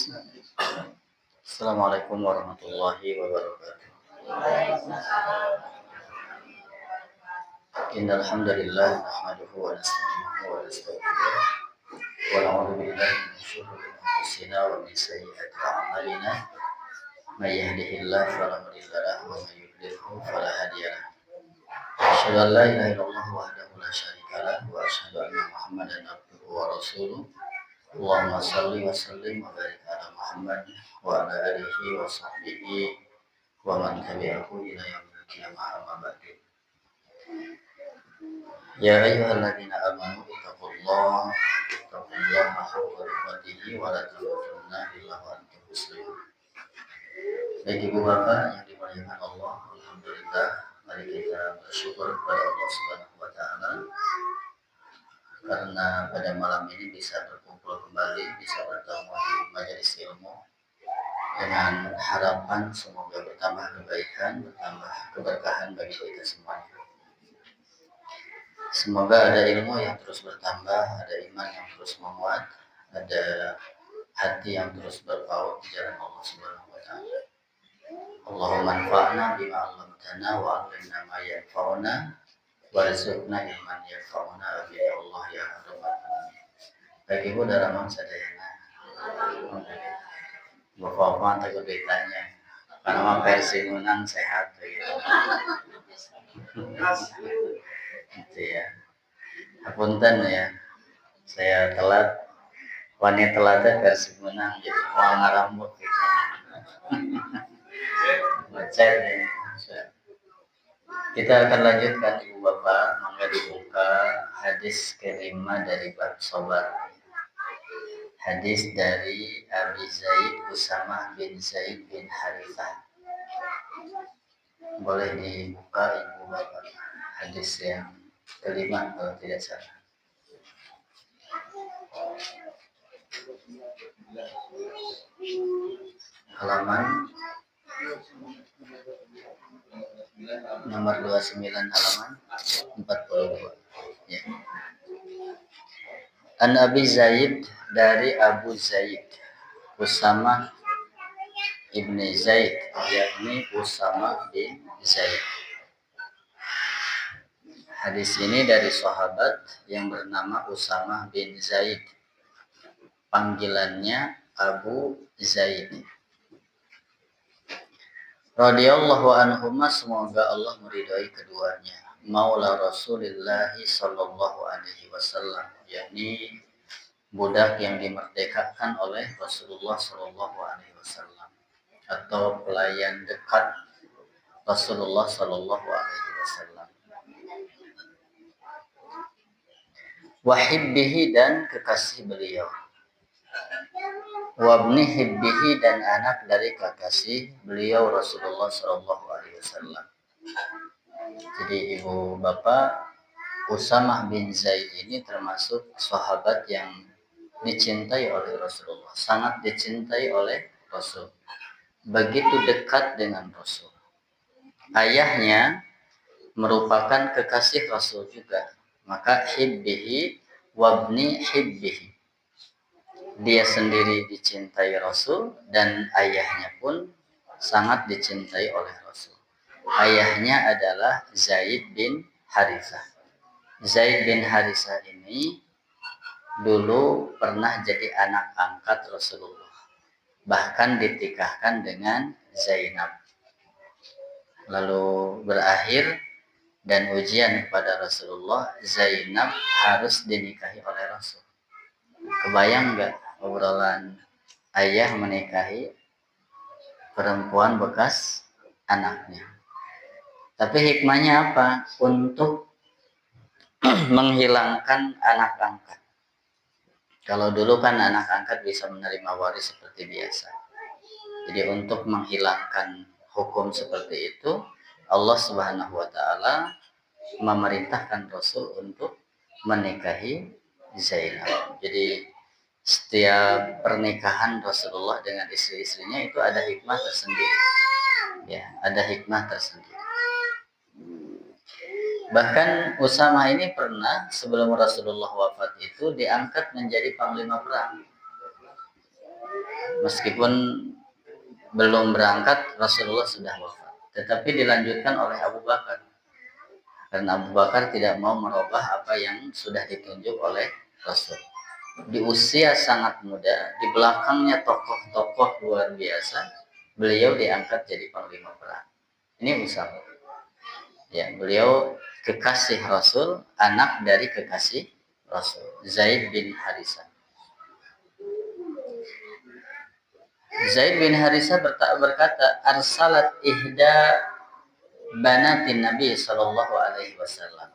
Assalamualaikum warahmatullahi wabarakatuh. Innal hamdalillah nahmaduhu wa nasta'inuhu wa nastaghfiruh wa na'udzu billahi min shururi anfusina wa min sayyiati a'malina. May yahdihillahu fala mudilla lahu wa may yudlilhu fala hadiya lahu. Asyhadu an la ilaha illallah wahdahu la syarika lahu wa asyhadu anna Muhammadan abduhu wa rasuluh. Allahumma shalli wa sallim wa barik ala Muhammad wa ala alihi wa sahbihi wa man tabi'ahu ila yaumil qiyamah amma ba'du. Ya ayyuhalladzina amanu taqullaha haqqa tuqatih wa la tamutunna illa wa antum muslimun. Baik ibu bapak yang dimuliakan Allah, alhamdulillah mari kita bersyukur kepada Allah Subhanahu wa taala karena pada malam ini bisa berkumpul kembali, bisa bertemu di majelis ilmu dengan harapan semoga bertambah kebaikan, bertambah keberkahan bagi kita semuanya. Semoga ada ilmu yang terus bertambah, ada iman yang terus menguat, ada hati yang terus berpaut di jalan Allah Subhanahu wa taala. Allahumma anfa'na bima 'allamtana wa 'allimna ma yanfa'una warzuqna ilman yanfa'una bi Allah ya rabbal alamin. Baik ibu dan ramang sadayana. Bapak-bapak takut ditanya karena mah versi menang sehat begitu. Gitu ya. Hapunten ya. Saya telat. Wanita telatnya versi menang jadi mau ngarambut gitu. Baca ya. Kita akan lanjutkan ibu bapak, mangga dibuka hadis kelima dari bab sabar. Hadis dari Abi Zaid Usamah bin Zaid bin Harithah. Boleh dibuka ibu bapak hadis yang kelima kalau tidak salah. Halaman nomor 29 halaman 42 ya. An Abi Zaid dari Abu Zaid Usamah ibni Zaid yakni Usamah bin Zaid. Hadis ini dari sahabat yang bernama Usamah bin Zaid, panggilannya Abu Zaid radhiyallahu anhuma, semoga Allah meridhai keduanya. Maula Rasulullah sallallahu alaihi wasallam, yakni budak yang dimerdekakan oleh Rasulullah sallallahu alaihi wasallam atau pelayan dekat Rasulullah sallallahu alaihi wasallam. Wahibbihi, dan kekasih beliau. Wabni hibbihi, dan anak dari kekasih beliau Rasulullah sallallahu alaihi wasallam. Jadi ibu bapak, Usamah bin Zaid ini termasuk sahabat yang dicintai oleh Rasulullah, sangat dicintai oleh Rasul, begitu dekat dengan Rasul. Ayahnya merupakan kekasih Rasul juga, maka hibbihi wabni hibbihi, dia sendiri dicintai Rasul dan ayahnya pun sangat dicintai oleh Rasul. Ayahnya adalah Zaid bin Harithah. Zaid bin Harithah ini dulu pernah jadi anak angkat Rasulullah, bahkan ditikahkan dengan Zainab. Lalu berakhir dan ujian kepada Rasulullah, Zainab harus dinikahi oleh Rasul. Kebayang nggak obrolan ayah menikahi perempuan bekas anaknya? Tapi hikmahnya apa? Untuk menghilangkan anak angkat. Kalau dulu kan anak angkat bisa menerima waris seperti biasa. Jadi untuk menghilangkan hukum seperti itu, Allah Subhanahu wa taala memerintahkan Rasul untuk menikahi Zainab. Jadi setiap pernikahan Rasulullah dengan istri-istrinya itu ada hikmah tersendiri. Ya, ada hikmah tersendiri. Bahkan Usamah ini pernah sebelum Rasulullah wafat itu diangkat menjadi panglima perang. Meskipun belum berangkat Rasulullah sudah wafat, tetapi dilanjutkan oleh Abu Bakar. Karena Abu Bakar tidak mau merubah apa yang sudah ditunjuk oleh Rasul. Di usia sangat muda, di belakangnya tokoh-tokoh luar biasa, beliau diangkat jadi panglima perang. Ini Usama. Ya, beliau kekasih Rasul, anak dari kekasih Rasul, Zaid bin Harisah. Zaid bin Harisah berkata, arsalat ihda banatin Nabi sallallahu alaihi wasallam.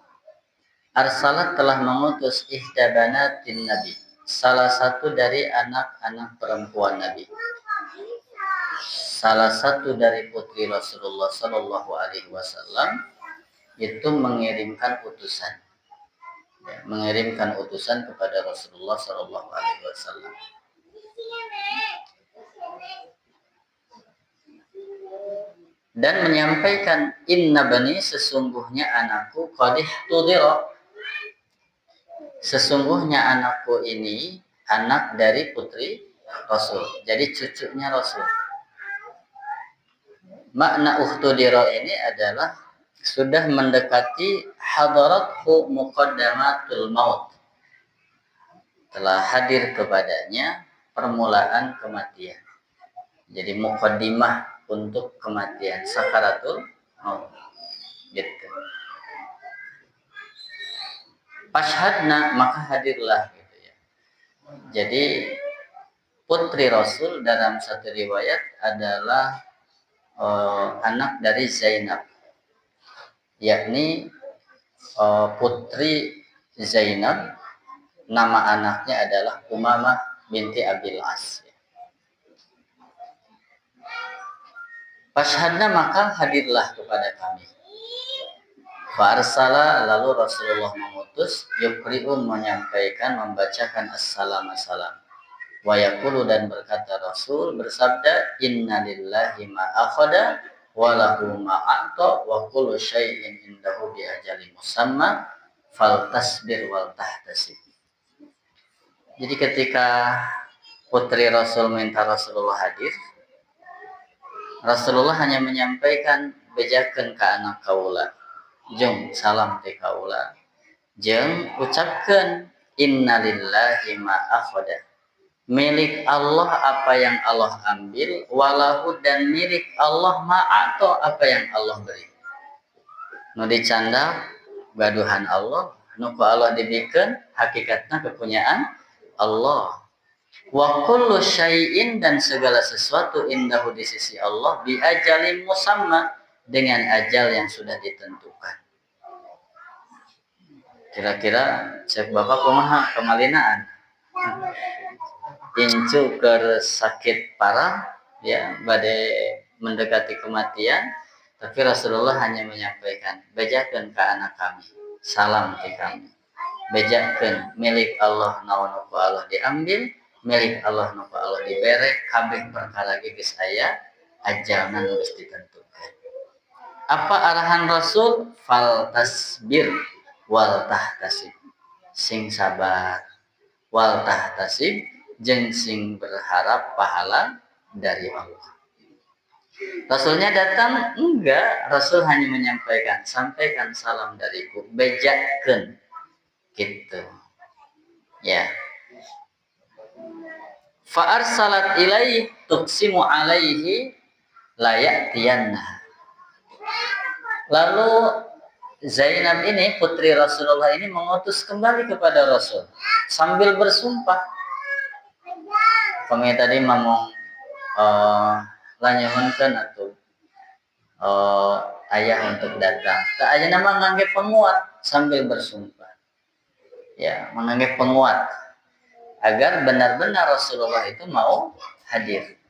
Arsalat telah mengutus ihda banatin Nabi, salah satu dari anak-anak perempuan Nabi. Salah satu dari putri Rasulullah sallallahu alaihi wasallam itu mengirimkan utusan. Ya, mengirimkan utusan kepada Rasulullah sallallahu alaihi wasallam. Dan menyampaikan, inna bani, sesungguhnya anakku, qadih tudira, sesungguhnya anakku ini anak dari putri Rasul, jadi cucunya Rasul. Makna uhtudira ini adalah sudah mendekati hadarathu muqaddamatul maut, telah hadir kepadanya permulaan kematian. Jadi muqaddimah untuk kematian, sakaratul maut. Gitu. Fashhadna, maka hadirlah gitu ya. Jadi putri Rasul dalam satu riwayat adalah anak dari Zainab, yakni putri Zainab, nama anaknya adalah Umamah binti Abil As. Fashhadna, maka hadirlah kepada kami. Farsala, lalu Rasulullah mengutus, yukri'u, menyampaikan, membacakan assalam. Wa yaqulu, dan berkata Rasul, bersabda, inna lillahi ma akhada wa lahu ma a'ta wa kullu syai'in indahu bi ajalin musamma faltasbir wal tahtasib. Jadi ketika putri Rasul minta Rasulullah hadir, Rasulullah hanya menyampaikan, bejakeun ka anak kaula, jeung salam ti kaula, jeung ucapkeun inna lillahi ma akhada, milik Allah apa yang Allah ambil, walahu, dan milik Allah ma'ato, apa yang Allah beri. Nu dicanda gaduhan Allah, nu ku Allah dibikeun hakikatna kepunyaan Allah. Wa kullu syai'in, dan segala sesuatu, indahu, di sisi Allah, bi ajalin musamma, dengan ajal yang sudah ditentukan. Kira-kira cek Bapak kumaha kemalinaan? Incu ke sakit parah, ya, badai mendekati kematian, tapi Rasulullah hanya menyampaikan, bejakeun ka anak kami, salam ti kami. Bejakeun milik Allah naon ku Allah diambil, milik Allah nu Allah dibere, kabeh perkara ge geus aya ajalna nu geus ditentukan. Apa arahan Rasul? Fal tasbir wal tahtasib, sing sabar, wal tahtasib, jeung sing berharap pahala dari Allah. Rasulnya datang? Enggak, Rasul hanya menyampaikan, sampaikan salam dariku, bejakeun, gitu. Ya. Fa arsalat ilaihi tuqsimu alaihi la ya'tiyanna. Lalu Zainab ini, putri Rasulullah ini, mengutus kembali kepada Rasul sambil bersumpah. Kami tadi ngomong lanyahunkeun atau ayah untuk datang. Tak aja nama nganggep penguat sambil bersumpah. Ya, menganggap penguat agar benar-benar Rasulullah itu mau hadir.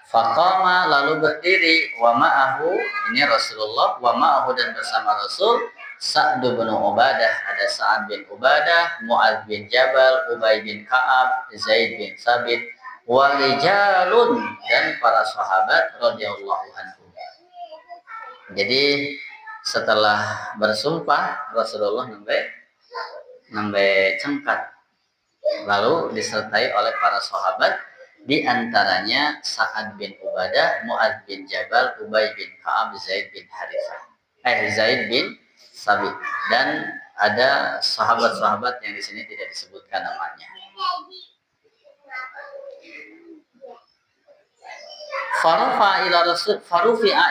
Faqama, lalu berdiri, wa ma'ahu, ini Rasulullah, wa ma'ahu, dan bersama Rasul, Sa'd bin Ubadah, ada Sa'ad bin Ubadah, Mu'adz bin Jabal, Ubay bin Ka'ab, Zaid bin Sabit, wa rijalun, dan para sahabat radhiyallahu anhum. Jadi setelah bersumpah, Rasulullah nembe cengkat, lalu disertai oleh para sahabat, Di antaranya Sa'ad bin Ubadah, Mu'adz bin Jabal, Ubay bin Ka'ab, Zaid bin Harithah. Zaid bin Sabit. Dan ada sahabat-sahabat yang di sini tidak disebutkan namanya. Farufi'a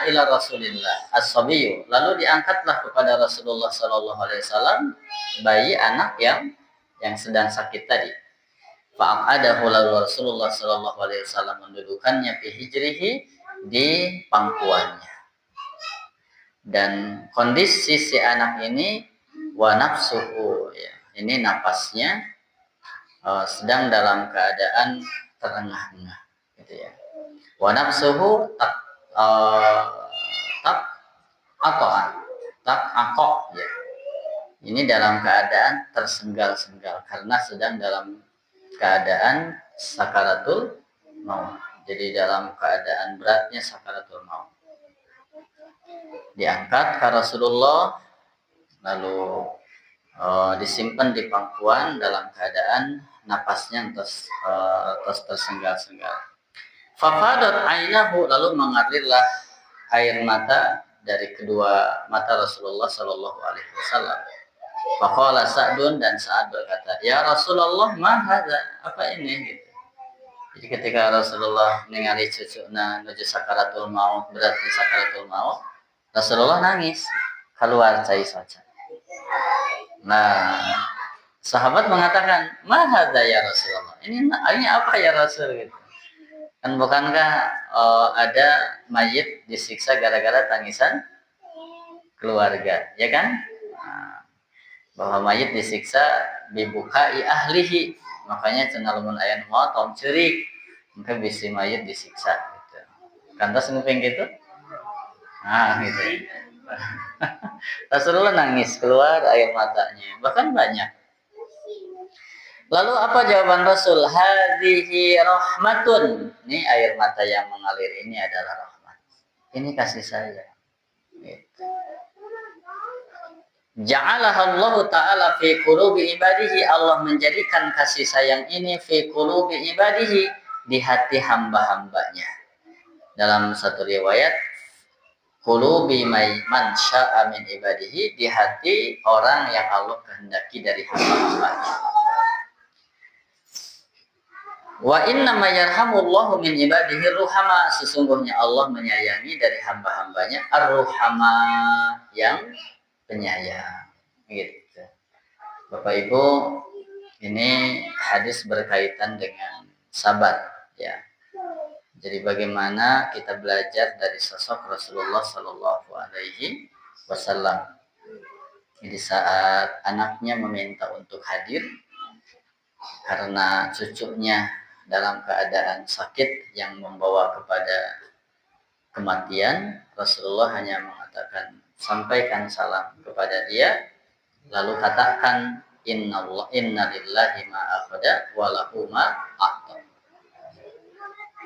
ila Rasulillah as-sabiyyu, lalu diangkatlah kepada Rasulullah sallallahu alaihi wasallam bayi anak yang sedang sakit tadi. Fa'adahu lalu Rasulullah sallallahu alaihi wasallam mendudukannya fi hijrihi, di pangkuannya. Dan kondisi si anak ini wa nafsuhu, ya, ini napasnya sedang dalam keadaan terengah-engah gitu ya. Wa nafsuhu tak akok ya. Ini dalam keadaan tersenggal-senggal karena sedang dalam keadaan sakaratul maut. Jadi dalam keadaan beratnya sakaratul maut. Diangkat ke Rasulullah, lalu disimpan di pangkuan dalam keadaan napasnya terus tersenggal-senggal. Fafadat ainahu, lalu mengalirlah air mata dari kedua mata Rasulullah sallallahu alaihi wasallam. Faqala Sa'dun, dan Sa'ad berkata, "Ya Rasulullah, ma hadza?" Apa ini gitu. Jadi ketika Rasulullah ningali cucuna nuju sakaratul maut, berat di sakaratul maut, Rasulullah nangis, keluar cai saja. Nah, sahabat mengatakan, "Ma hadza ya Rasulullah?" Ini apa ya Rasul gitu. Kan bukankah ada mayit disiksa gara-gara tangisan keluarga, ya kan? Nah, bahwa mayit disiksa bibukai ahlihi, makanya cenah lamun aya nu tom ceurik, maka bisi mayit disiksa gitu. Kantos nguping gitu? Nah, gitu. Rasulullah nangis, keluar air matanya, bahkan banyak. Lalu apa jawaban Rasul? Hadhihi rahmatun. Ini air mata yang mengalir ini adalah rahmat. Ini kasih saya. Gitu. Ja'alaha Allah Ta'ala fi qulubi ibadihi. Allah menjadikan kasih sayang ini fi qulubi ibadihi, di hati hamba-hambanya. Dalam satu riwayat, qulubi man sya'a min ibadihi, di hati orang yang Allah kehendaki dari hamba-hambanya. Wa inna ma yarhamullahu min ibadihi ruhama, sesungguhnya Allah menyayangi dari hamba-hambanya ar-ruhama, yang penyayang gitu. Bapak Ibu, ini hadis berkaitan dengan sabar ya. Jadi bagaimana kita belajar dari sosok Rasulullah Sallallahu Alaihi Wasallam. Di saat anaknya meminta untuk hadir karena cucunya dalam keadaan sakit yang membawa kepada kematian, Rasulullah hanya mengatakan, sampaikan salam kepada dia, lalu katakan, inna lillahi ma akhada wa lahu ma a'ta.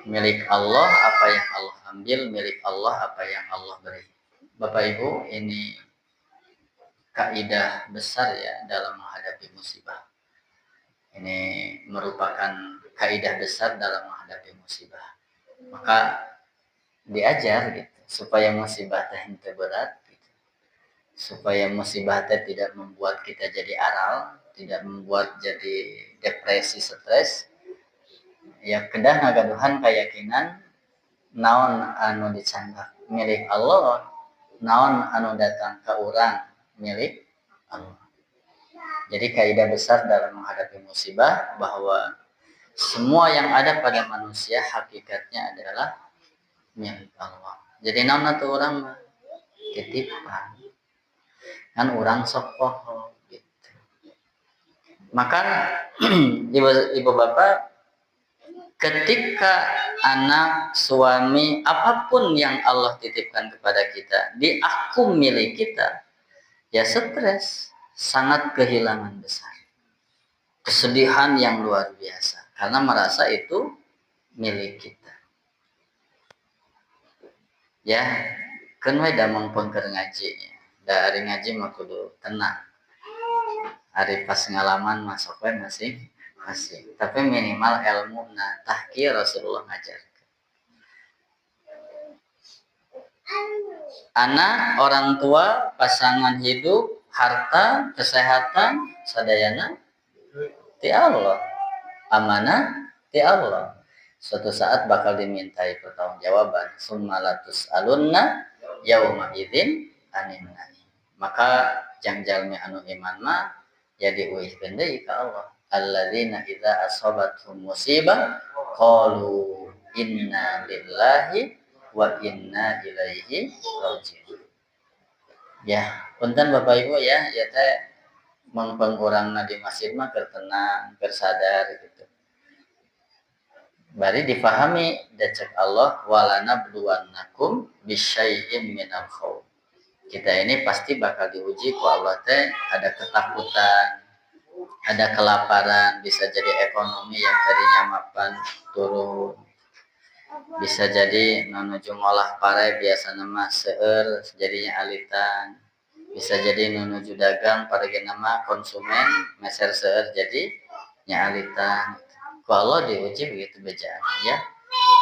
Milik Allah apa yang Allah ambil, milik Allah apa yang Allah beri. Bapak Ibu, ini kaidah besar ya dalam menghadapi musibah. Ini merupakan kaidah besar dalam menghadapi musibah. Maka diajar gitu supaya musibah teh henteu berat gitu. Supaya musibah teh tidak membuat kita jadi aral, tidak membuat jadi depresi, stres. Ya kedah ngagaduhan keyakinan naon anu dicandak milik Allah, naon anu datang ke urang milik Allah. Jadi kaidah besar dalam menghadapi musibah bahwa semua yang ada pada manusia hakikatnya adalah milik Allah. Jadi naon atuh urang mah titipan. Kan urang sok poho gitu. Maka ibu bapak, ketika anak, suami, apapun yang Allah titipkan kepada kita diakum milik kita, ya stres, sangat kehilangan besar, kesedihan yang luar biasa karena merasa itu milik kita. Ya, kan we da mangpengkeun ngaji. Da ari ngaji mah kudu tenang. Ari pas ngalaman masuk we masih asik. Tapi minimal ilmu tahki Rasulullah ngajar. Anak, orang tua, pasangan hidup, harta, kesehatan, sadayana ti Allah. Amanah ti Allah. Suatu saat bakal dimintai pertanggungjawaban. Summalatus alunna yauma idzin anin naim. Maka jang-jalmi anu iman mah ya diuihkeun deui ka Allah. Alladzina idza asabathum musibah qalu inna lillahi wa inna ilaihi rajiun. Ya, punten Bapak Ibu ya teh mangpeng urangna di masjid mah keur tenang, keur sadar gitu. Bari difahami dacek Allah walana bluwannakum bisyai'im minal khauf. Kita ini pasti bakal diuji ku Allah teh ada ketakutan, ada kelaparan, bisa jadi ekonomi yang tadinya mapan turun. Bisa jadi nunuju ngolah pare biasa nama seueur jadinya alitan. Bisa jadi nunuju dagang pada nama konsumen meser seueur jadi nya alitan. Kalau diuji begitu bejaan ya.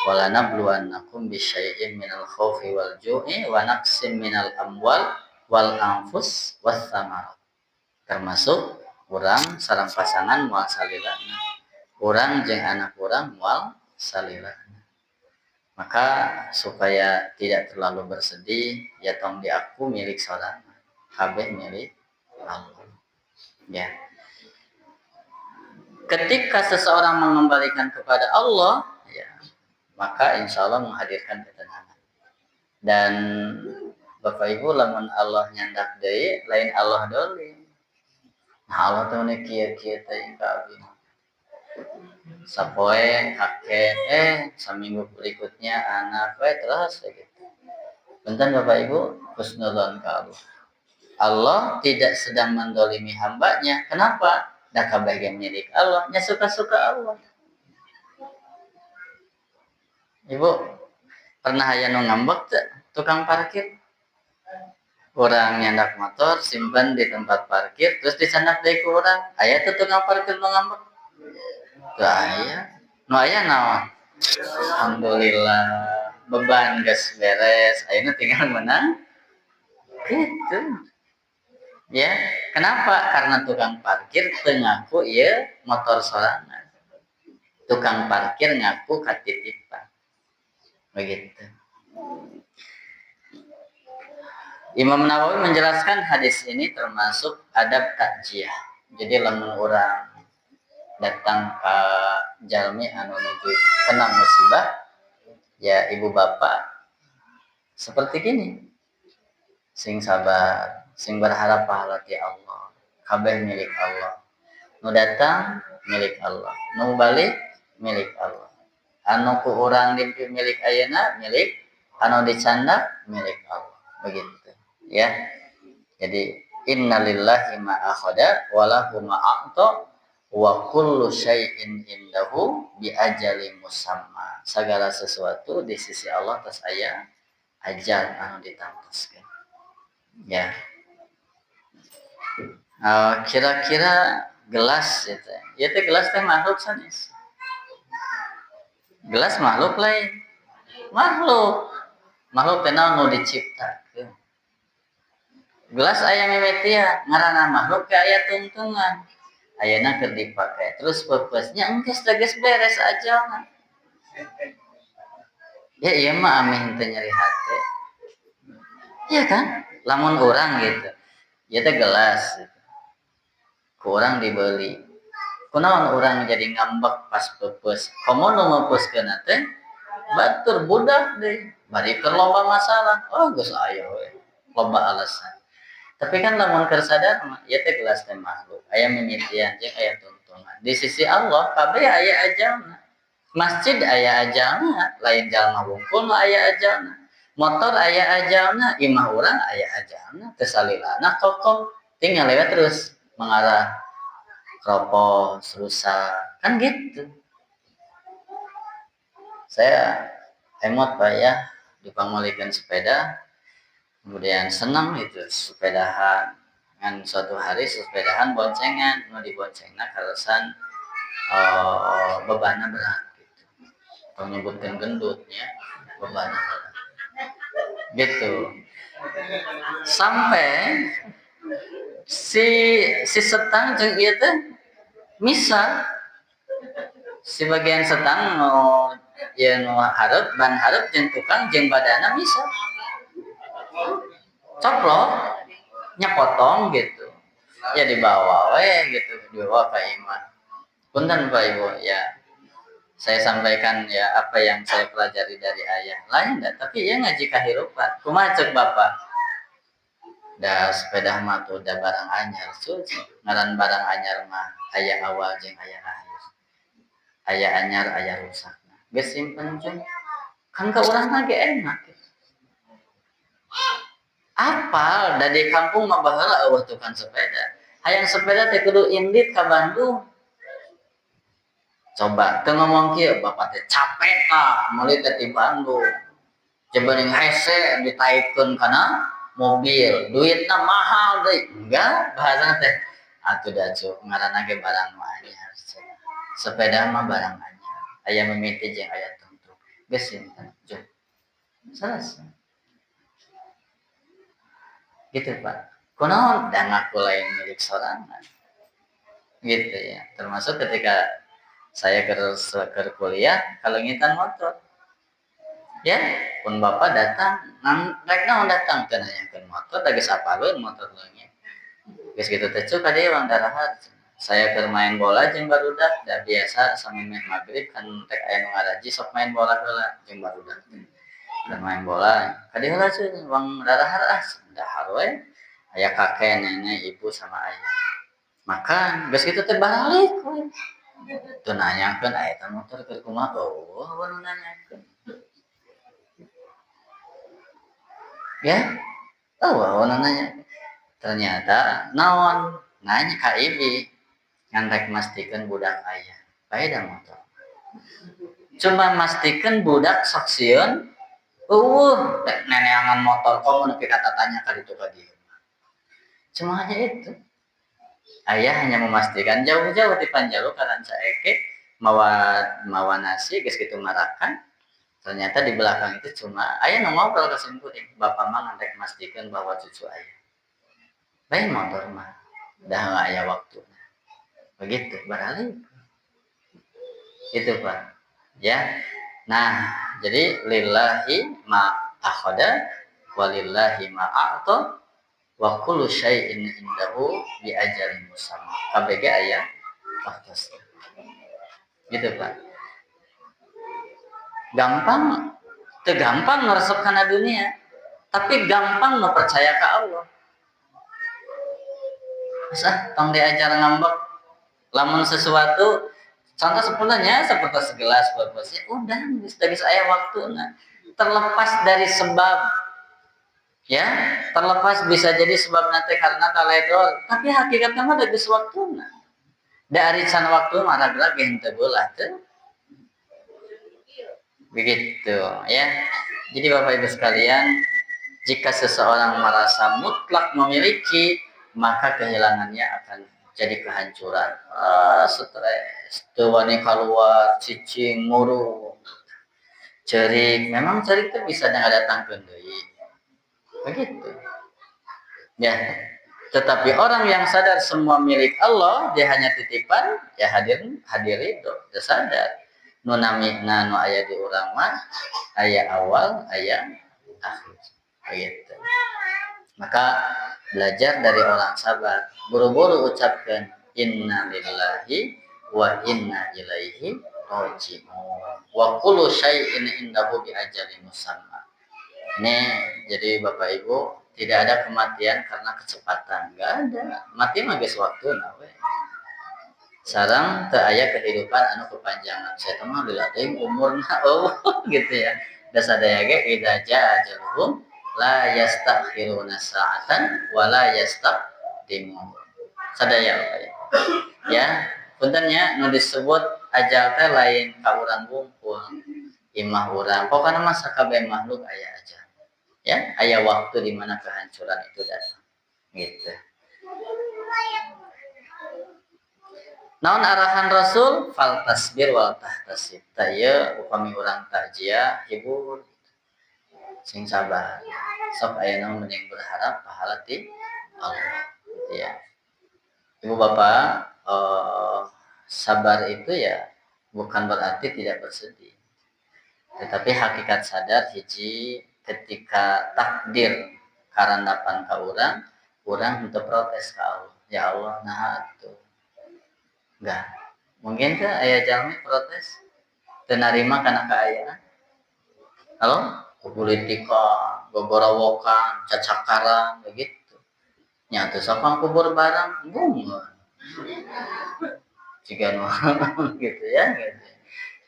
Wala nabluwannakum bisyai'in minal khaufi wal ju'i wa naqsim minal amwal wal anfus was samarat. Termasuk urang sareng pasangan moal salilana. Urang jeung anak urang moal salilana. Maka supaya tidak terlalu bersedih, ya tong diaku milik saudara, kabeh milik Allah. Ya. Ketika seseorang mengembalikan kepada Allah, ya, maka insya Allah menghadirkan ketenangan. Dan Bapak Ibu lamun Allah nyandak deui, lain Allah doli. Nah Allah tuh nih kieu-kieu teh ka abdi. Sapoe kakek seminggu berikutnya anak terus gitu. Bentar Bapak Ibu husnudzon ka Allah. Allah tidak sedang mendolimi hambanya. Kenapa? Dah kabeh milik Allah, nya suka-suka Allah. Ibu pernah aya nu ngambek tukang parkir? Orang nyandak motor simpan di tempat parkir terus disandak deui ku urang. Aya tuh tukang parkir nu ngambek? Teu aya. Nu aya naon? Alhamdulillah beban geus beres, ayeuna tinggal menang. Gitu. Ya, kenapa? Karena tukang parkir teu ngaku ieu motor sorangan. Tukang parkir ngaku katitipan. Begitu. Imam Nawawi menjelaskan hadis ini termasuk adab takjiah. Jadi lamun urang datang ke jalmi anu nuju kena musibah, ya ibu bapak seperti gini. Sing sabar, sing berharap pahala ti Allah. Kabeh milik Allah. Nu datang milik Allah, nu balik milik Allah. Anu ku urang dimpi milik ayeuna milik, anu dicandak milik Allah. Begitu. Ya. Jadi innalillahi ma akhadha wa lahu ma a'ta wa kullu syai'in indahu bi ajalin musamma. Segala sesuatu di sisi Allah tas aya ajal anu ditangtoskeun. Ya. Kira-kira gelas itu. Ya teh gelas teh makhluk sanes. Gelas makhluk lain. Makhluk. Makhluk teh nu diciptakeun. Gelas aya mimitian, ngaranna makhluk ke aya tungtungan. Ayeuna keur dipake. Terus purpose-nya enggeus geus beres aja. Ya ieu mah ameh teu nyeri hate. Iya kan? Lamun urang gitu. Ieu teh gelas. Ku urang dibeli. Kunaon urang jadi ngambek pas purpose. Komo nu mepuskeun teh batur budak deui. Bari keur loba masalah. Oh geus aya we. Loba alasan. Tapi kan lamun keur sadar mah ieu teh gelas teh makhluk, aya mimitian jeung aya tuntunan. Di sisi Allah kabeh aya ajalna. Masjid aya ajalna, lain jalma wungkul mah aya ajalna. Motor aya ajalna, imah urang aya ajalna, teu salilana kokoh tinggal lewat terus mengarah kropos, rusak. Kan gitu. Saya emot Pak ya dipangolikeun sepeda. Kemudian senang itu sepedahan. Kan suatu hari sepedahan boncengan, mau diboncengna karosan bebannya berat gitu. Atau nyebutkan gendutnya bebannya berat. Gitu. Sampai si setang jeung ieu teh misa si bagian setang nu hareup ban hareup jeung tukang jeung badana misa. Coplok nyepotong gitu. Ya dibawa we gitu, dibawa ke imam. Punten Pak Ibu, ya saya sampaikan ya apa yang saya pelajari dari ayah. Lain enggak, tapi ya ngaji kahirupan. Kumaha ceuk Bapak? Da sepeda mah tuh da barang anyar suci. Ngaran barang anyar mah aya awal jeung aya akhir. Aya anyar, aya rusak. Geus simpen jeung kan ka urang mah ge enak gitu. Apal da di kampung mah baheula eueuh tukang sepeda. Hayang sepeda teh kudu indit ka Bandung. Coba teu ngomong kieu Bapak teh capek lah meuli teh ti Bandung. Jebeuning hese ditaikeun kana mobil, duitna mahal deui. Enggak, bahasa teh atuh da cuk ngaranna ge barang anyar. Sepeda mah barang anyar. Aya mimiti jeung aya tungtung. Geus simpen cuk. Selesai. Gitu Pak. Kunaon da ngaku lain milik sorangan. Gitu ya. Termasuk ketika saya ke kuliah kalengitan motor. Ya, pun Bapak datang, rek naon datang teh nanyakeun motor da geus apaleun motor leungit. Geus kitu teh cuk kadieu Bang Darahat. Saya keur main bola jeung barudak da biasa samemeh magrib kan rek aya nu ngaraji sok main bola heula jeung barudak. Keur main bola. Kadieu heula cuk Bang Darahat dahar we. Aya kakek, nenek, ibu sama ayah. Makan, geus kitu teh balik we. Teu nanyakeun aya eta motor keur kumaha? Oh, baru nanyakeun. Ya, oh nanya. Ternyata naon nanya ka ibi ngan rek mastikeun budak aya. Bae da motor. Cuma mastikeun budak sok sieun. Neneangan motor komo nepi kata tanya ka ditu ka dieu. Cuma hanya itu. Ayah hanya memastikan jauh-jauh di Panjalu karena saeke mawa nasi geus kitu marakan. Ternyata di belakang itu cuma ayah ngobrol ke simkuring. Bapak mah ngantek memastikan bahwa cucu ayah. Baik motor mah. Dah nggak ayah waktu. Begitu, beralih. Itu Pak. Ya. Nah, jadi lillahi ma akhada walillahi ma a'ta wa kullu syai'in indahu bi ajalin musamma. KBG ayat waktu. Gitu Pak. Gampang gampang ngeresep kana dunia tapi gampang nu percaya ke Allah. Masa tong diajar ngambek lamun sesuatu contoh sepuluhnya seperti segelas berbesi udah dari saya waktunya terlepas dari sebab ya terlepas bisa jadi sebab nanti karena taledor tapi hakikatnya mah geus waktuna dari can waktu mah raga ge henteu beulah teh. Begitu ya. Jadi Bapak Ibu sekalian, jika seseorang merasa mutlak memiliki, maka kehilangannya akan jadi kehancuran. Stres, teu wani kaluar, cicing, muru, cerik. Memang cerik itu bisa datangkeun deui. Begitu. Ya. Tetapi orang yang sadar semua milik Allah, dia hanya titipan, ya hadir itu, dia sadar. Nu namina nu aya di urang mah aya awal aya akhir begitu. Maka belajar dari orang sabar, buru-buru ucapkan inna lillahi wa inna ilaihi raji'un wa kullu syai'in indahu bi ajalin musamma. Ini jadi Bapak Ibu tidak ada kematian karena kecepatan, enggak ada. Mati mah geus waktuna we. Sarang teu aya kehidupan anu kepanjangan. Saya mah dilatih umurna gitu ya. Da sadaya ge idza jaa ajaluhum la yastakhiruna sa'atan wa la yastaqdimun. Sadaya ya. Punten nya nu disebut ajal teh lain ka urang bungkul. Imah urang. Pokona mah sakabeh makhluk aya ajal. Ya, aya waktu di mana kehancuran itu datang. Gitu. Naon arahan Rasul fal tasbir wal tahtasib. Taya upami urang takjiah hibur sing sabar. Sok aya naon mending berharap pahala ti Allah gitu ya. Ibu bapak, sabar itu ya bukan berarti tidak bersedih. Tetapi hakikat sadar hiji ketika takdir karandapan ka urang untuk protes ka Allah. Ya Allah, nah atuh. Enggak. Mungkin ke aya jalmi protes teu narima kana kaayaan. Halo? Politika, gogorowokan, cacakaran begitu. Nya teu sok kubur barang, bungeun. Jika gitu ya, gitu.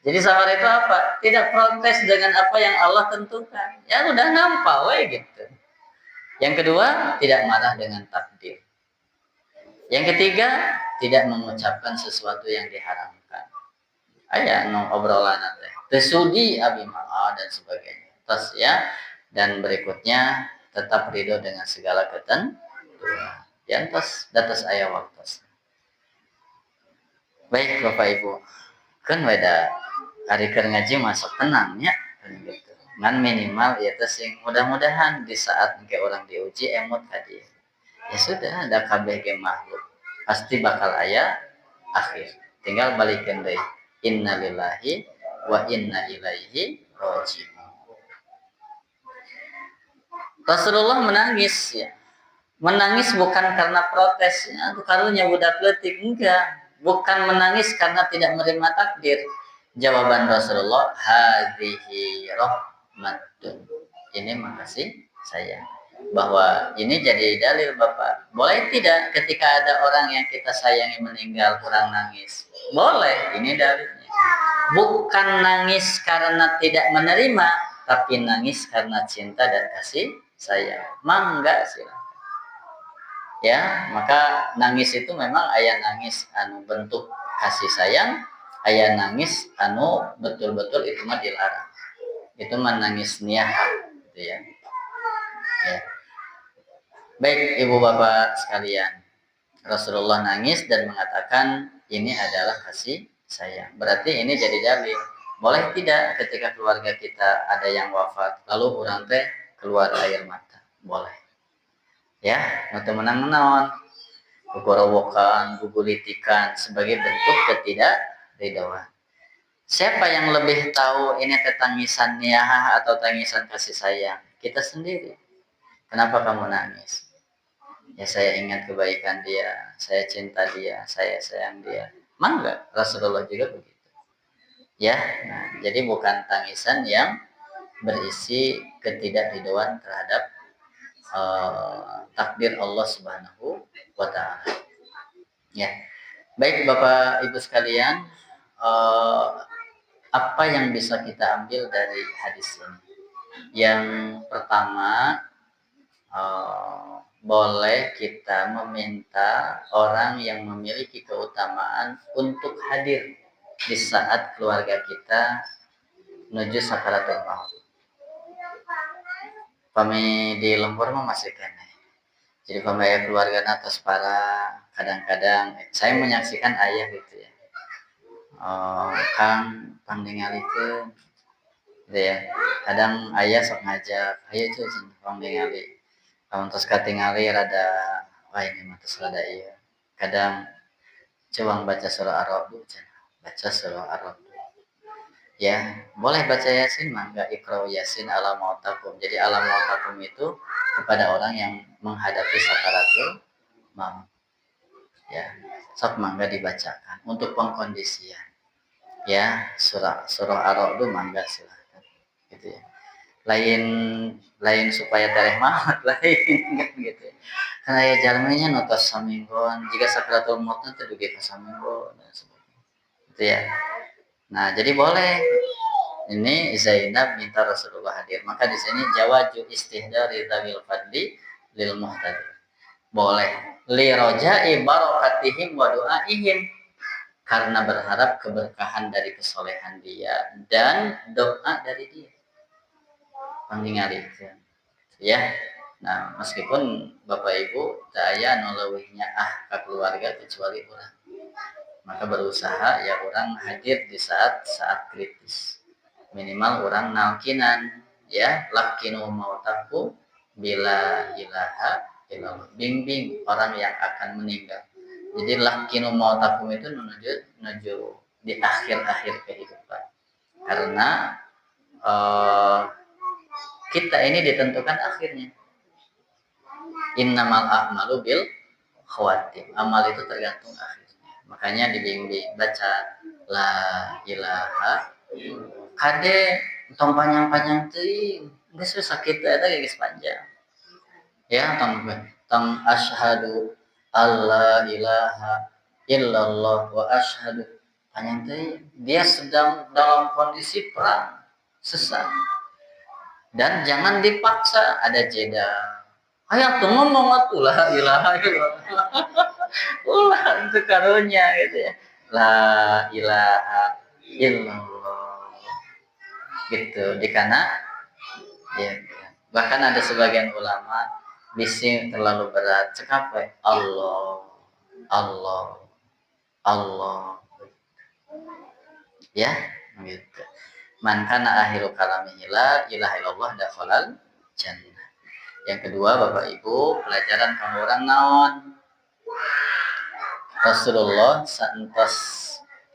Jadi sabar itu apa? Tidak protes dengan apa yang Allah tentukan. Ya udah ngampau gitu. Yang kedua, tidak marah dengan takdir. Yang ketiga, tidak mengucapkan sesuatu yang diharamkan. Aya nu obrolan teh. Tesudi abi ma'a dan sebagainya. Terus ya. Dan berikutnya tetap ridho dengan segala ketentuan. Ya terus datas aya waktu. Baik Bapak Ibu. Kan weda hari keur ngaji masuk tenang ya gitu. Ngan minimal ya teh sing mudah-mudahan di saat engke orang diuji emot ka dieu. Ya sudah ada kabeh ge makhluk. Pasti bakal aya akhir. Tinggal balikeun deui. Innalillahi wa inna ilaihi raji'un. Rasulullah menangis ya. Menangis bukan karena protes, ya, karunya budak leutik enggak. Bukan menangis karena tidak menerima takdir. Jawaban Rasulullah, hadhihi rahmatun. Ini makasih saya. Bahwa ini jadi dalil Bapak. Boleh tidak ketika ada orang yang kita sayangi meninggal kurang nangis? Boleh, ini dalilnya. Bukan nangis karena tidak menerima, tapi nangis karena cinta dan kasih sayang. Mangga silakan. Ya, maka nangis itu memang aya nangis anu bentuk kasih sayang, aya nangis anu betul-betul itu mah dilarang. Itu mah nangis niyaha gitu ya. Ya. Baik Ibu Bapak sekalian. Rasulullah nangis dan mengatakan ini adalah kasih sayang. Berarti ini jadi dalil. Boleh tidak ketika keluarga kita ada yang wafat lalu urang teh keluar air mata? Boleh. Ya, untuk menang naon gogorowokan, gugulitikan sebagai bentuk ketidakridhaan. Siapa yang lebih tahu ini tangisan niyaha atau tangisan kasih sayang? Kita sendiri. Kenapa kamu nangis? Ya saya ingat kebaikan dia, saya cinta dia, saya sayang dia. Mangga, Rasulullah juga begitu. Ya, nah, jadi bukan tangisan yang berisi ketidakridhaan terhadap takdir Allah Subhanahu wa taala. Ya. Baik Bapak Ibu sekalian, apa yang bisa kita ambil dari hadis ini? Yang pertama, boleh kita meminta orang yang memiliki keutamaan untuk hadir di saat keluarga kita menuju sakaratul maut. Kami di lembur mah masih kene. Jadi pembayar keluarga atas para kadang-kadang saya menyaksikan ayah gitu ya. Kang pangningalikeun gitu ya. Kadang ayah sok ngajak, ayo tuh pangningali. Kalau terus katingali rada wah ini mah terus rada iya. Kadang coba baca surah Ar-Ra'd, baca surah Ar-Ra'd. Ya, boleh baca Yasin mangga Iqra Yasin ala mautakum. Jadi ala mautakum itu kepada orang yang menghadapi sakaratul maut. Ya, sok mangga dibacakan untuk pengkondisian. Ya, surah Ar-Ra'd mangga silakan. Gitu ya. Lain supaya tereh maut lain kan gitu ya. Karena ya jalmanya notos saminggon, jika sakaratul maut teh dugi ka saminggon dan sebagainya. Gitu ya. Nah, jadi boleh. Ini Zainab minta Rasulullah hadir. Maka di sini jawaju istihdari dzawil fadli lil muhtadi. Boleh. Li roja'i barakatihim wa du'aihim. Karena berharap keberkahan dari kesolehan dia dan doa dari dia. Pangningali ya. Nah, meskipun Bapak Ibu tak aya nu leuwihnya ka keluarga kecuali urang. Maka berusaha ya orang hadir di saat kritis. Minimal orang nalkinan ya, lakinu mautaku bila ilaha illallah. Bimbing orang yang akan meninggal. Jadi lakinu mautakum itu menuju di akhir-akhir kehidupan. Karena kita ini ditentukan akhirnya. Innamal a'malu bil khawatim. Amal itu tergantung akhirnya. Makanya dibimbing baca la ilaha kade tong panjang-panjang teuing. Geus sakit eta geus panjang. Ya, tong asyhadu alla ilaha illallah wa asyhadu panjang teuing. Dia sedang dalam kondisi perang, sesat. Dan jangan dipaksa, ada jeda. Ayo tuh ngomong atuh la ilaha illallah. Ulah itu karunya gitu ya. La ilaha illallah. Gitu dikana ya. Bahkan ada sebagian ulama bising terlalu berat, cekap we Allah Allah Allah. Ya, gitu. Man kana akhiru kalamihi la ilaha illallah dakhalal jannah. Yang kedua, Bapak Ibu, pelajaran kamu orang naon. Rasulullah saentos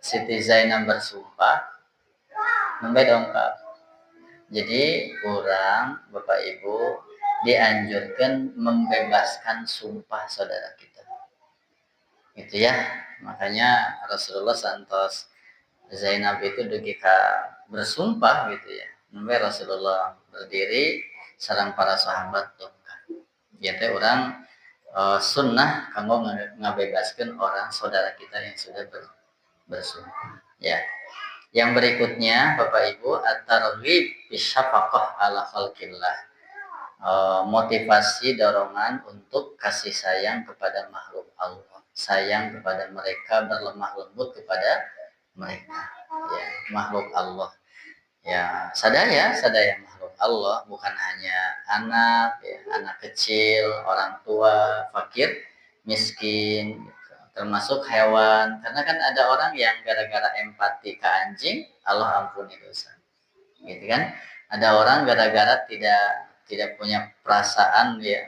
Siti Zainab bersumpah nembe dongkap. Jadi orang Bapak Ibu dianjurkan membebaskan sumpah saudara kita. Gitu ya. Makanya Rasulullah saentos Zainab itu dugi ka bersumpah gitu ya. Nembe Rasulullah berdiri sareng para sahabat dongkap. Ya teh orang sunnah kamu ngabebaskan orang saudara kita yang sudah bersumpah. Ya. Yang berikutnya Bapak Ibu at-targhib bisyafaqah ala khalqillah. Motivasi dorongan untuk kasih sayang kepada makhluk Allah. Sayang kepada mereka, berlemah lembut kepada mereka. Ya, makhluk Allah. Ya, sadaya makhluk Allah bukan hanya anak, ya, anak kecil, orang tua, fakir, miskin, gitu. Termasuk hewan. Karena kan ada orang yang gara-gara empati ke anjing, Allah ampuni dosa. Gitu kan? Ada orang gara-gara tidak punya perasaan ya,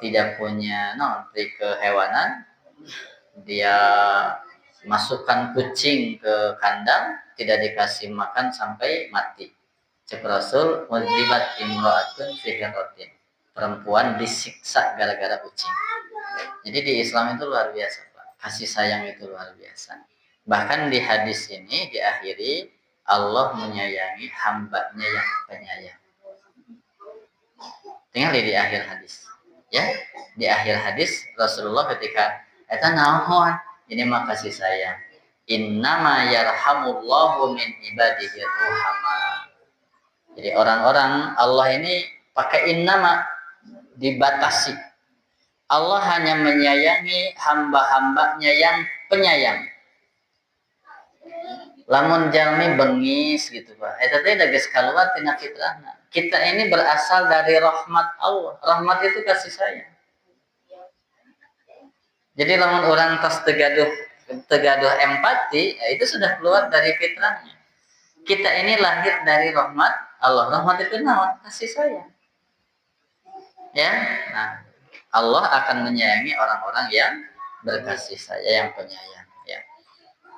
tidak punya kehewanan, dia masukkan kucing ke kandang, tidak dikasih makan sampai mati. Cek Rasul, mudzibat imro'atun fi hirratin. Perempuan disiksa gara-gara kucing. Jadi di Islam itu luar biasa, Pak. Kasih sayang itu luar biasa. Bahkan di hadis ini diakhiri Allah menyayangi hambanya yang penyayang. Tinggal di akhir hadis. Ya, di akhir hadis Rasulullah ketika eta naon ini mah kasih sayang. Innama yarhamullahu min ibadihi ruhama. Jadi orang-orang Allah ini pakai innama dibatasi. Allah hanya menyayangi hamba-hambanya yang penyayang. Lamun jalmi bengis gitu Pak. Eta teh da geus kaluar tina fitrahna. Kita ini berasal dari rahmat Allah. Rahmat itu kasih sayang. Jadi lamun orang tas tegaduh empati, ya itu sudah keluar dari fitrahnya. Kita ini lahir dari rahmat Allah. Rahmat itu naon? Kasih sayang. Ya, nah Allah akan menyayangi orang-orang yang berkasih sayang, yang penyayang. Ya.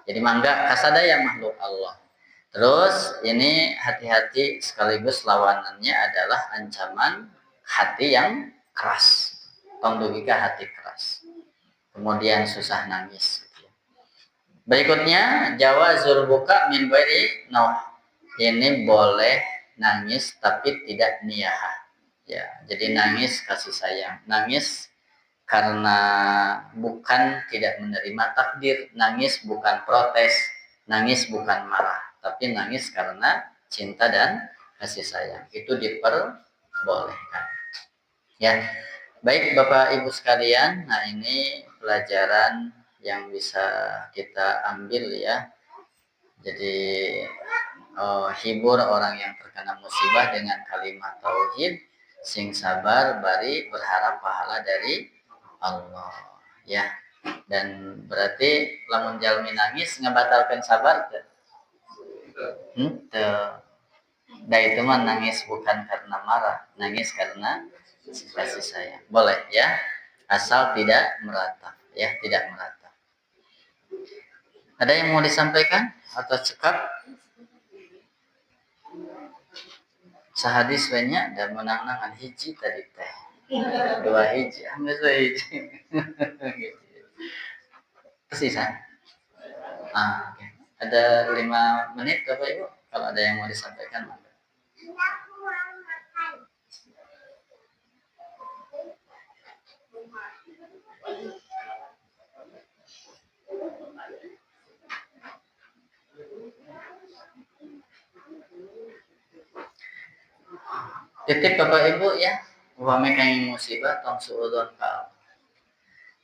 Jadi mangga kasadaya makhluk Allah. Terus ini hati-hati sekaligus lawanannya adalah ancaman hati yang keras. Tongdugika hati keras. Kemudian susah nangis. Berikutnya jawazul buka min ghairi nauh. Ini boleh nangis tapi tidak niyahah. Ya, jadi nangis kasih sayang. Nangis karena bukan tidak menerima takdir, nangis bukan protes, nangis bukan marah, tapi nangis karena cinta dan kasih sayang. Itu diperbolehkan. Ya. Baik Bapak Ibu sekalian, nah ini pelajaran yang bisa kita ambil ya. Jadi hibur orang yang terkena musibah dengan kalimat tauhid, sing sabar bari berharap pahala dari Allah ya. Dan berarti lamun jalmi nangis ngabatalkeun sabar teu? Teu. Da itu mah nangis bukan karena marah, nangis karena kasih sayang. Boleh ya, asal tidak meratap ya, tidak meratap. Ada yang mau disampaikan atau cekap? Sahadis banyak dan menang-nangan hiji tadi teh. 2 hiji, ambil 2 hiji. Tersisa. Okay. Ada 5 menit Bapak Ibu. Kalau ada yang mau disampaikan, maka. Titip Bapak Ibu ya. Upami kenging musibah tong suudon ka Allah.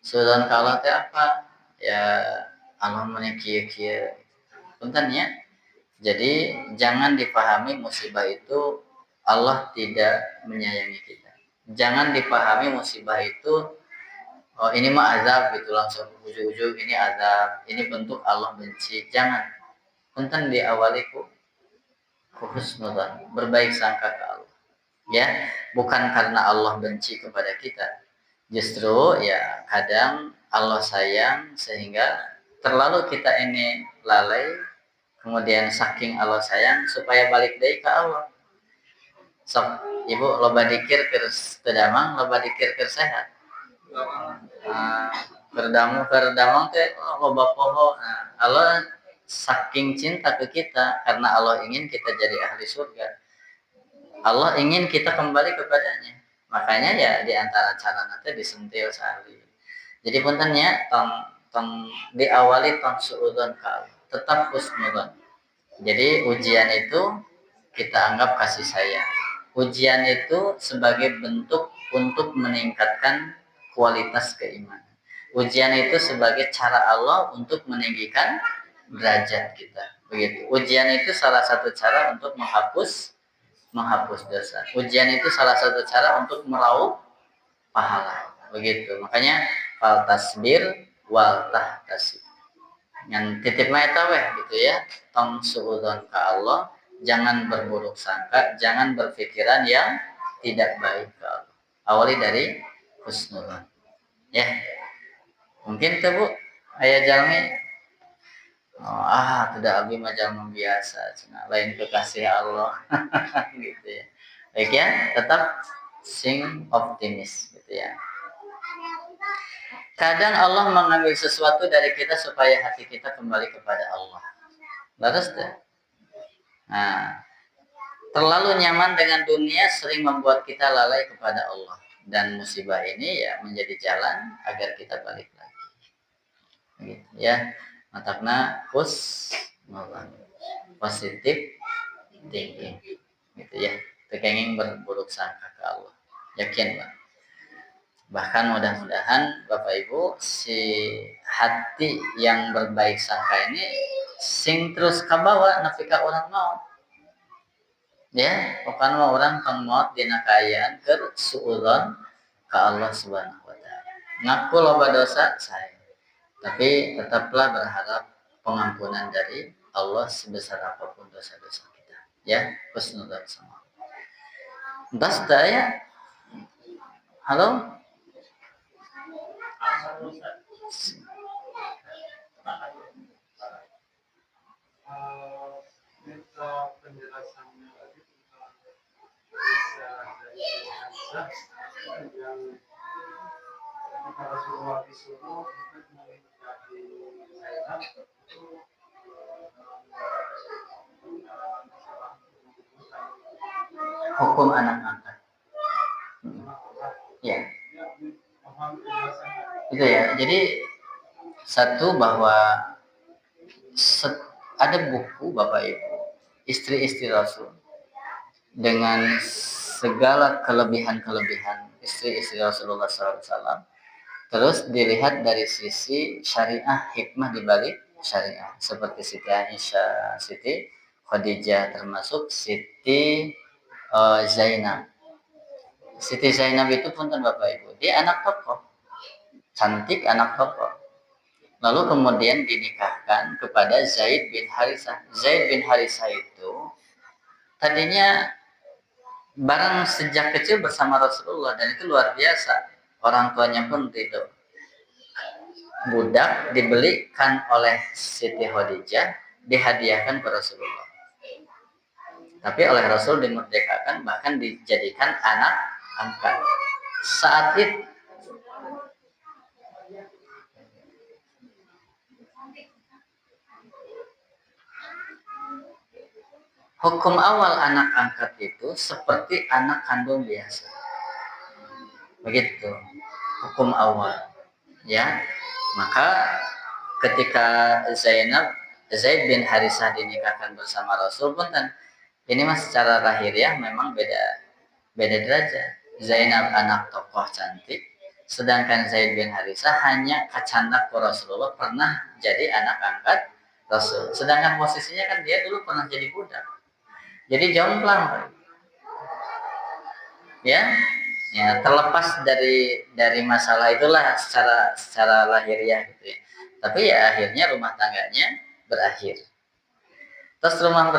Suudon ka Allah teh apa? Ya Allah meni kieu-kieu. Punten ya. Jadi jangan dipahami musibah itu Allah tidak menyayangi kita. Jangan dipahami musibah itu oh ini mah azab gitu, langsung ujug-ujug ini azab, ini bentuk Allah benci. Jangan. Punten diawali ku husnudzan, berbaik sangka ke Allah. Ya, bukan karena Allah benci kepada kita. Justru ya kadang Allah sayang sehingga terlalu kita ini lalai. Kemudian saking Allah sayang supaya balik deui ka Allah. Sok Ibu loba dikir keur tedamang, loba dikir keur sehat. Damang teh loba poho. Allah saking cinta ke kita karena Allah ingin kita jadi ahli surga. Allah ingin kita kembali kepadanya. Makanya ya di antara cara nanti disentil sehari. Jadi puntennya tong diawali tong suudzon ka Allah. Tetap husnudzon. Jadi ujian itu kita anggap kasih sayang. Ujian itu sebagai bentuk untuk meningkatkan kualitas keimanan. Ujian itu sebagai cara Allah untuk meninggikan derajat kita. Begitu. Ujian itu salah satu cara untuk menghapus dosa. Ujian itu salah satu cara untuk meraup pahala. Begitu. Makanya fal tasbir wal tahtasib. Yang titip maeta weh gitu ya, tong suudzon ka Allah, jangan berburuk sangka, jangan berpikiran yang tidak baik ke Allah. Awali dari husnudzon. Ya. Mungkin tuh Bu, aya jalmi tidak abi mah jalmi biasa, cenah lain kekasih Allah. Gitu ya. Baik ya, tetap sing optimis gitu ya. Kadang Allah mengambil sesuatu dari kita supaya hati kita kembali kepada Allah. Laras deh. Nah, terlalu nyaman dengan dunia sering membuat kita lalai kepada Allah. Dan musibah ini ya menjadi jalan agar kita balik lagi. Gitu ya. Matakna positif thinking. Gitu ya. Tekenging berburuk sangka ke Allah. Yakin Pak. Bahkan mudah-mudahan Bapak Ibu si hati yang berbaik sangka ini sing terus kabawa nepi ka urang maut. Ya, pokoknya orang kang maut dina kaayaan keur suudzon ka Allah Subhanahu wa taala. Ngaku loba dosa saya. Tapi tetaplah berharap pengampunan dari Allah sebesar apapun dosa-dosa kita. Ya, husnudzon sama. Das ya. Halo? Minta penjelasannya lagi tentang Isa dan yang ketika Rasulullah disuruh untuk menikahi Zainab itu Hukum anak angkat. Ya. Itu ya. Jadi satu bahwa ada buku Bapak Ibu istri-istri Rasul dengan segala kelebihan-kelebihan istri-istri Rasulullah SAW. Terus dilihat dari sisi syariah, hikmah di balik syariah, seperti Siti Aisyah, Siti Khadijah, termasuk Siti Zainab. Siti Zainab itu punten Bapak Ibu, dia anak tokoh, cantik anak tokoh. Lalu kemudian dinikahkan kepada Zaid bin Harithah. Zaid bin Harithah itu tadinya barang sejak kecil bersama Rasulullah dan itu luar biasa. Orang tuanya pun ridho. Budak dibelikan oleh Siti Khadijah, dihadiahkan ke Rasulullah. Tapi oleh Rasul dimerdekakan, bahkan dijadikan anak angkat. Saat itu hukum awal anak angkat itu seperti anak kandung biasa. Begitu hukum awal. Ya. Maka ketika Zaid bin Harithah dinikahkan bersama Rasul pun kan ini mas secara lahiriah memang beda derajat. Zainab anak tokoh cantik, sedangkan Zaid bin Harithah hanya kacandak ke Rasulullah, pernah jadi anak angkat Rasul. Sedangkan posisinya kan dia dulu pernah jadi budak. Jadi jomplang, ya, terlepas dari masalah itulah secara lahiriah gitu ya. Tapi ya akhirnya rumah tangganya berakhir. Terus rumah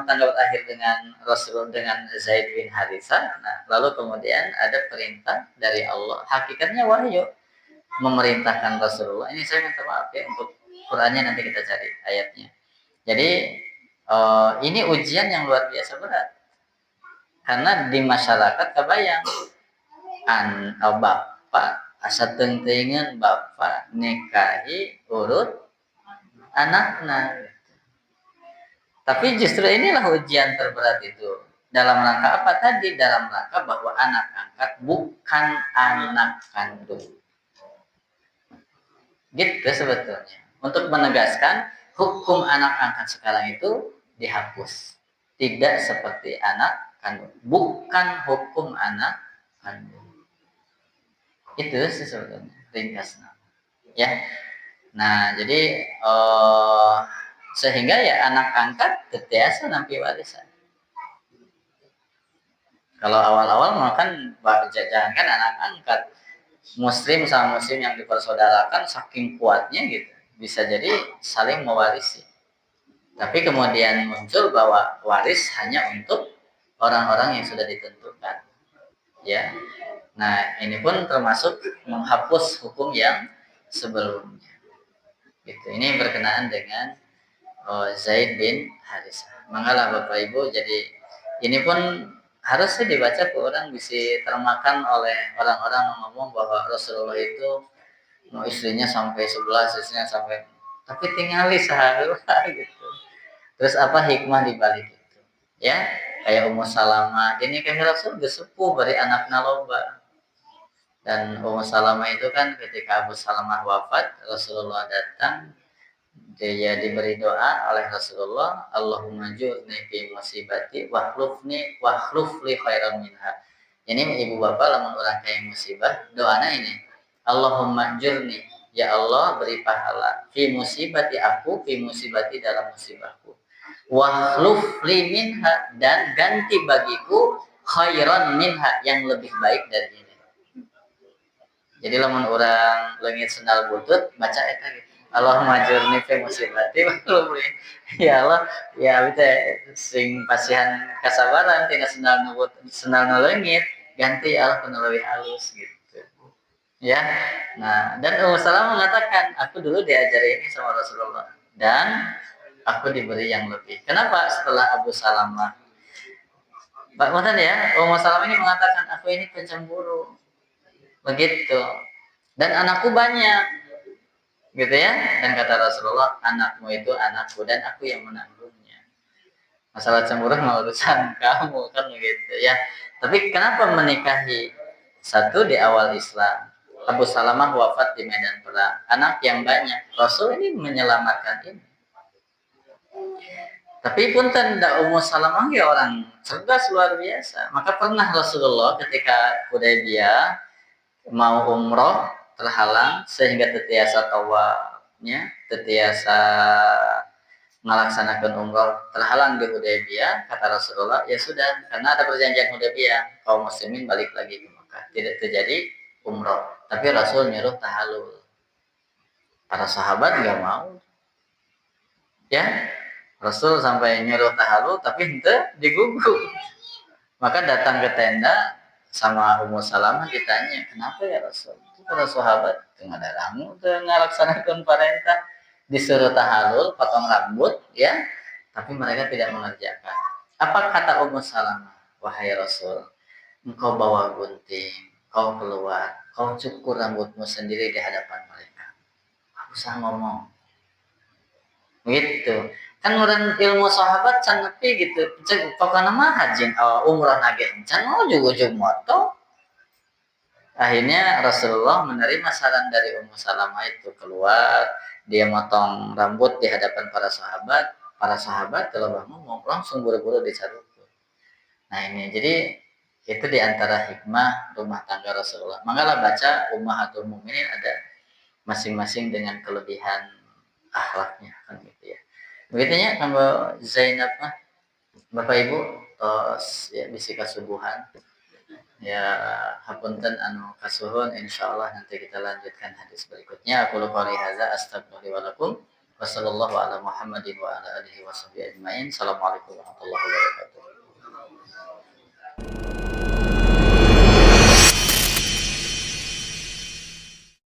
tangga berakhir dengan Rasul dengan Zaid bin Harithah. Nah, lalu kemudian ada perintah dari Allah. Hakikatnya wahyu memerintahkan Rasulullah. Ini saya minta maaf ya untuk Qurannya nanti kita cari ayatnya. Jadi ini ujian yang luar biasa berat. Karena di masyarakat kebayang bapak asa tentingan bapak nikahi urut anaknya. Tapi justru inilah ujian terberat itu. Dalam rangka apa tadi? Dalam rangka bahwa anak angkat bukan anak kandung. Gitu sebetulnya. Untuk menegaskan hukum anak angkat sekarang itu dihapus. Tidak seperti anak kandung. Bukan hukum anak kandung. Itu sih sebetulnya ringkasnya. Ya. Nah, jadi sehingga ya anak angkat tetiasa nampi warisan. Kalau awal-awal makan jangankan anak angkat, muslim sama muslim yang dipersaudarakan saking kuatnya gitu, bisa jadi saling mewarisi. Tapi kemudian muncul bahwa waris hanya untuk orang-orang yang sudah ditentukan. Ya. Nah, ini pun termasuk menghapus hukum yang sebelumnya. Gitu. Ini berkenaan dengan Zaid bin Harithah. Mangalah Bapak Ibu, jadi ini pun harusnya dibaca ke orang bisa termakan oleh orang-orang yang ngomong bahwa Rasulullah itu mau istrinya sampai 11, istrinya sampai, tapi tinggali sahabat gitu. Terus apa hikmah di balik itu? Ya, kayak Ummu Salamah, ini kayak Rasul gesepuh bari anakna loba. Dan Ummu Salamah itu kan ketika Abu Salamah wafat, Rasulullah datang, dia diberi doa oleh Rasulullah, Allahumma jurni fi musibati wakhlufli khairan minha. Ini ibu bapak lamun orang kaya musibah, doanya ini, Allahumma jurni, ya Allah beri pahala fi musibati aku, fi musibati dalam musibahku, wakhlufli minha, dan ganti bagiku khairan minha, yang lebih baik dari ini. Jadi lamun orang leungit sendal butut baca eta gitu, Allahumma ajurni fi musibati wahlufli. Ya Allah, ya kita sing pasihan kasabaran tina sendal nu leungit, ganti Allah kana leuwih halus gitu. Ya. Nah, dan Ummu Salamah mengatakan, aku dulu diajari ini sama Rasulullah dan aku diberi yang lebih. Kenapa setelah Abu Salamah? Pak Muhammad ya, Ummu Salamah ini mengatakan, aku ini pencemburu. Begitu. Dan anakku banyak. Gitu ya. Dan kata Rasulullah, anakmu itu anakku dan aku yang menanggungnya. Masalah cemburu mau urusan kamu kan begitu ya. Tapi kenapa menikahi? Satu, di awal Islam Abu Salamah wafat di medan perang, anak yang banyak, Rasul ini menyelamatkan ini. Tapi pun tanda Ummu Salamah ya orang cerdas luar biasa. Maka pernah Rasulullah ketika Hudaybiyah mau umroh terhalang sehingga tetiasa tawafnya, tetiasa melaksanakan umroh terhalang di Hudaybiyah, kata Rasulullah, ya sudah, karena ada perjanjian Hudaybiyah, kaum muslimin balik lagi ke Mekah, tidak terjadi umroh. Tapi Rasul nyuruh tahallul. Para sahabat nggak mau. Ya, Rasul sampai nyuruh tahalul tapi ente digugur. Maka datang ke tenda sama Ummu Salamah ditanya, kenapa ya Rasul? Itu para sahabat tengah daramu tengah laksanakan perintah disuruh tahalul, potong rambut, ya, tapi mereka tidak mengerjakan. Apa kata Ummu Salamah? Wahai Rasul, engkau bawa gunting, kau keluar, kau cukur rambutmu sendiri di hadapan mereka. Aku usah ngomong. Gitu. Kan orang ilmu sahabat can nepi gitu. Pokoknya mah hajin umrah nage can ujug-ujug moto. Akhirnya Rasulullah menerima saran dari Ummu Salamah itu, keluar, dia motong rambut di hadapan para sahabat. Para sahabat kalau ngomong langsung buru-buru dicabut. Nah ini jadi itu diantara hikmah rumah tangga Rasulullah. Makanya baca Ummahatul Mukminin ada masing-masing dengan kelebihan akhlaknya kan gitu ya. Begitunya kalau Zainab mah Bapak Ibu tos ya bisi kasubuhan. Ya hapunten anu kasuhun, insyaallah nanti kita lanjutkan hadis berikutnya. Aku qouli hadza astaghfirullahi wa lakum. Wassallallahu ala Muhammadin wa ala alihi washabihi ajmain. Assalamualaikum warahmatullahi wabarakatuh.